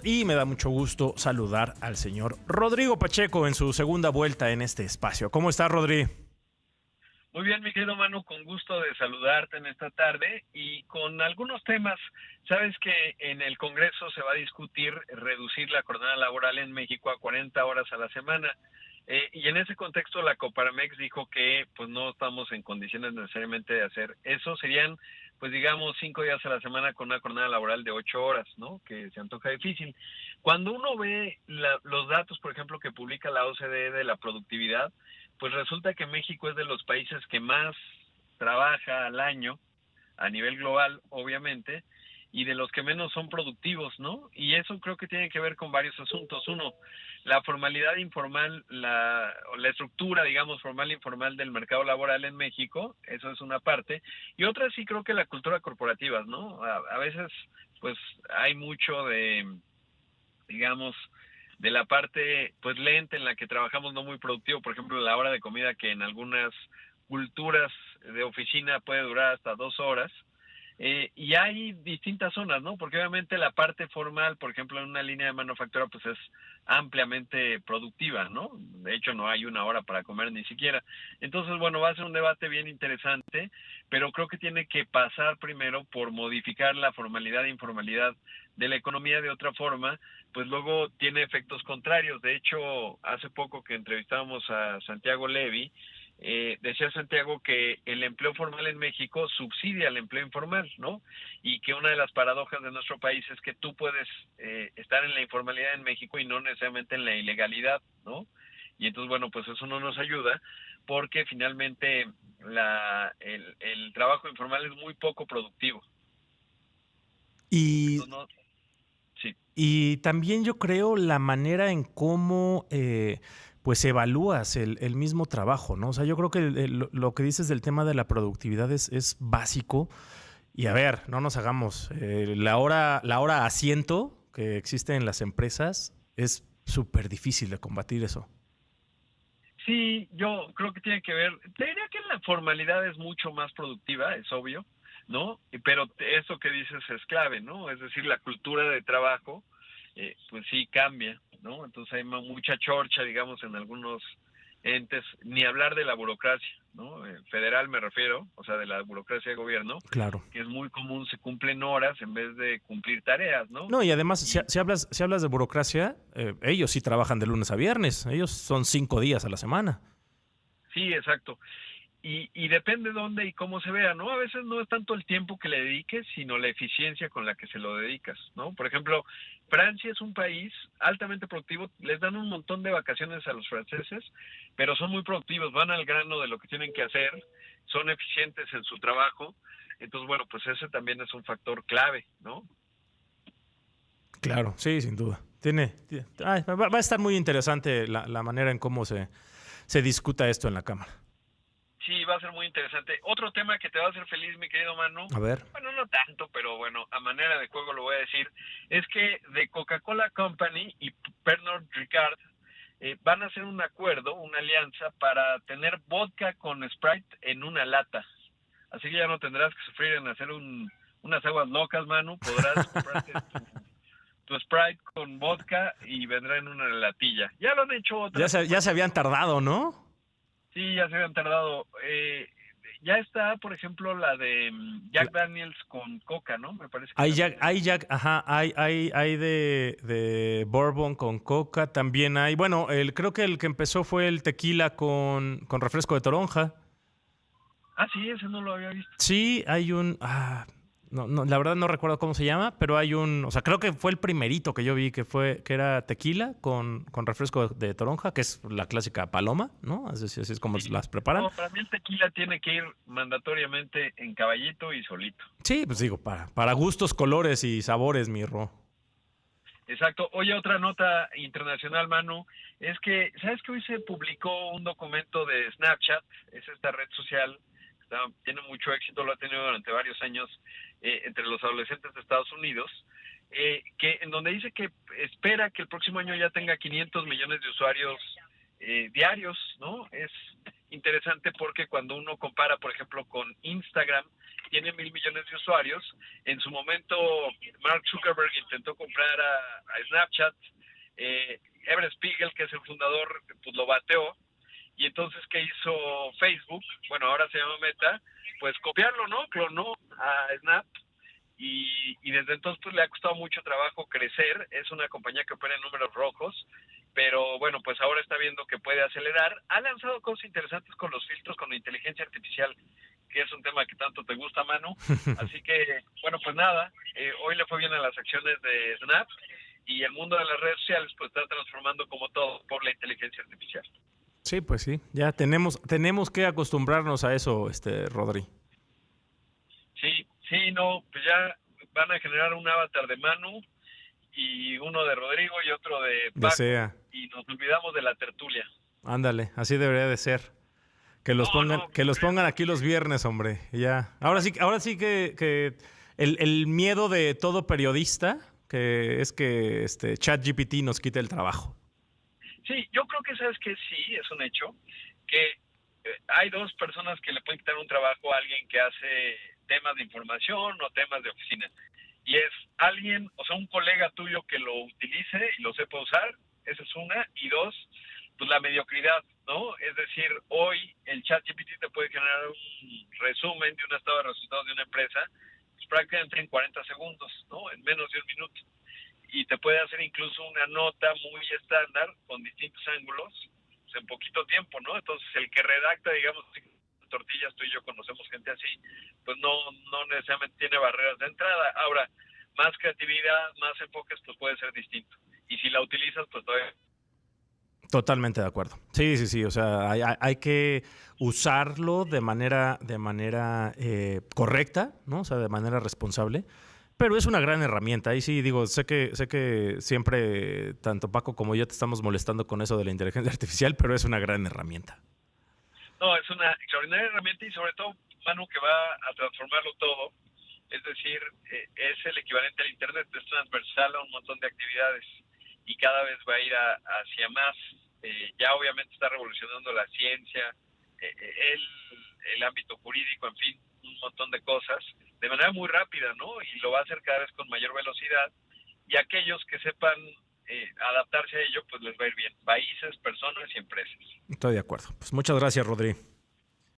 Y me da mucho gusto saludar al señor Rodrigo Pacheco en su segunda vuelta en este espacio. ¿Cómo está, Rodri? Muy bien, mi querido Manu, con gusto de saludarte en esta tarde y con algunos temas. Sabes que en el Congreso se va a discutir reducir la jornada laboral en México a 40 horas a la semana. Y en ese contexto la Coparmex dijo que pues no estamos en condiciones necesariamente de hacer eso. Serían, pues digamos, 5 días a la semana con una jornada laboral de 8 horas, ¿no? Que se antoja difícil. Cuando uno ve los datos, por ejemplo, que publica la OCDE de la productividad, pues resulta que México es de los países que más trabaja al año, a nivel global, obviamente, y de los que menos son productivos, ¿no? Y eso creo que tiene que ver con varios asuntos. Uno, la formalidad informal, la estructura, digamos, formal e informal del mercado laboral en México, eso es una parte. Y otra sí creo que la cultura corporativa, ¿no? A veces, pues, hay mucho de, digamos, de la parte pues lenta en la que trabajamos no muy productivo, por ejemplo la hora de comida que en algunas culturas de oficina puede durar hasta 2 horas, y hay distintas zonas, ¿no? Porque obviamente la parte formal, por ejemplo en una línea de manufactura pues es ampliamente productiva, ¿no? De hecho no hay una hora para comer ni siquiera. Entonces bueno, va a ser un debate bien interesante, pero creo que tiene que pasar primero por modificar la formalidad e informalidad de la economía. De otra forma pues luego tiene efectos contrarios. De hecho, hace poco que entrevistábamos a Santiago Levy, decía Santiago que el empleo formal en México subsidia al empleo informal, ¿no? Y que una de las paradojas de nuestro país es que tú puedes estar en la informalidad en México y no necesariamente en la ilegalidad, ¿no? Y entonces, bueno, pues eso no nos ayuda porque finalmente el trabajo informal es muy poco productivo. Y, Entonces, no, sí. y también yo creo la manera en cómo pues evalúas el mismo trabajo, ¿no? O sea, yo creo que lo que dices del tema de la productividad es básico. Y a ver, no nos hagamos. La hora asiento que existe en las empresas es súper difícil de combatir eso. Sí, yo creo que tiene que ver, te diría que la formalidad es mucho más productiva, es obvio, ¿no? Pero eso que dices es clave, ¿no? Es decir, la cultura de trabajo, pues sí cambia, ¿no? Entonces hay mucha chorcha, digamos, en algunos entes, ni hablar de la burocracia, ¿no? Federal me refiero, o sea, de la burocracia de gobierno, Claro. que es muy común, se cumplen horas en vez de cumplir tareas, ¿no? No, y además, si, Y si hablas de burocracia, ellos sí trabajan de lunes a viernes. Ellos son 5 días a la semana. sí, exacto. Y depende dónde y cómo se vea, ¿no? A veces no es tanto el tiempo que le dediques, sino la eficiencia con la que se lo dedicas, ¿no? Por ejemplo, Francia es un país altamente productivo, les dan un montón de vacaciones a los franceses, pero son muy productivos, van al grano de lo que tienen que hacer, son eficientes en su trabajo, entonces, bueno, pues ese también es un factor clave, ¿no? Claro, sí, sin duda. Va a estar muy interesante la manera en cómo se discuta esto en la Cámara. Sí, va a ser muy interesante. Otro tema que te va a hacer feliz, mi querido Manu, A ver. bueno, no tanto, pero bueno, a manera de juego lo voy a decir, es que de Coca-Cola Company y Pernod Ricard van a hacer un acuerdo, una alianza para tener vodka con Sprite en una lata. Así que ya no tendrás que sufrir en hacer unas aguas locas, Manu, podrás comprarte tu Sprite con vodka y vendrá en una latilla. Ya lo han hecho Ya otras ya se compañías. habían tardado, ¿no? Sí, ya se habían tardado. Ya está, por ejemplo, la de Jack Daniels con Coca, ¿no? Me parece que también es. Ajá, hay de Bourbon con Coca, también hay, bueno, creo que el que empezó fue el tequila con refresco de toronja. Ah, sí, ese no lo había visto. Sí, hay no, no, la verdad no recuerdo cómo se llama, pero hay o sea, creo que fue el primerito que yo vi que era tequila con refresco de toronja, que es la clásica paloma, ¿no? Así es como Sí. las preparan. No, para mí el tequila tiene que ir mandatoriamente en caballito y solito, Sí, pues ¿no? digo, para gustos, colores y sabores, mi Ro. Exacto. Oye, otra nota internacional, Manu, es que, ¿sabes que hoy se publicó un documento de Snapchat? Es esta red social, tiene mucho éxito, lo ha tenido durante varios años entre los adolescentes de Estados Unidos, que en donde dice que espera que el próximo año ya tenga 500 millones de usuarios diarios, ¿no? Es interesante porque cuando uno compara, por ejemplo, con Instagram, tiene 1,000 millones de usuarios. En su momento, Mark Zuckerberg intentó comprar a Snapchat. Evan Spiegel, que es el fundador, pues lo bateó. Y entonces, ¿qué hizo Facebook? Bueno, ahora se llama Meta. Pues copiarlo, ¿no? Clonó a Snap. Y desde entonces pues le ha costado mucho trabajo crecer. Es una compañía que opera en números rojos, pero bueno, pues ahora está viendo que puede acelerar. Ha lanzado cosas interesantes con los filtros, con la inteligencia artificial, que es un tema que tanto te gusta, Manu. Así que, bueno, pues nada, hoy le fue bien a las acciones de Snap, y el mundo de las redes sociales pues está transformando como todo por la inteligencia artificial. Sí, pues sí, ya tenemos que acostumbrarnos a eso, Rodri. Sí, no, pues ya van a generar un avatar de Manu y uno de Rodrigo y otro de Paco, Desea. y nos olvidamos de la tertulia. Ándale, así debería de ser. Que los pongan aquí los viernes, hombre. Ya. Ahora sí que el miedo de todo periodista, que es que ChatGPT nos quite el trabajo. Sí, yo creo que sabes que sí, es un hecho, que hay dos personas que le pueden quitar un trabajo a alguien que hace temas de información o temas de oficina. Y es alguien, o sea, un colega tuyo que lo utilice y lo sepa usar, esa es una. Y dos, pues la mediocridad, ¿no? Es decir, hoy el ChatGPT te puede generar un resumen de un estado de resultados de una empresa, pues prácticamente en 40 segundos, ¿no? En menos de un minuto. Y te puede hacer incluso una nota muy estándar con distintos ángulos, pues en poquito tiempo, ¿no? Entonces el que redacta, digamos, tortillas, tú y yo conocemos gente así, pues no necesariamente tiene barreras de entrada. Ahora, más creatividad, más enfoques, pues puede ser distinto. Y si la utilizas, pues todavía... Totalmente de acuerdo. Sí. O sea, hay que usarlo de manera correcta, ¿no? O sea, de manera responsable. Pero es una gran herramienta. Ahí sí, digo, sé que siempre, tanto Paco como yo, te estamos molestando con eso de la inteligencia artificial, pero es una gran herramienta. No, es una extraordinaria herramienta, y sobre todo, Manu, que va a transformarlo todo. Es decir, es el equivalente al Internet, es transversal a un montón de actividades y cada vez va a ir hacia más. Ya obviamente está revolucionando la ciencia, el ámbito jurídico, en fin, un montón de cosas, de manera muy rápida, ¿no? Y lo va a hacer cada vez con mayor velocidad, y aquellos que sepan adaptarse a ello, pues les va a ir bien. Países, personas y empresas. Estoy de acuerdo. Pues muchas gracias, Rodri.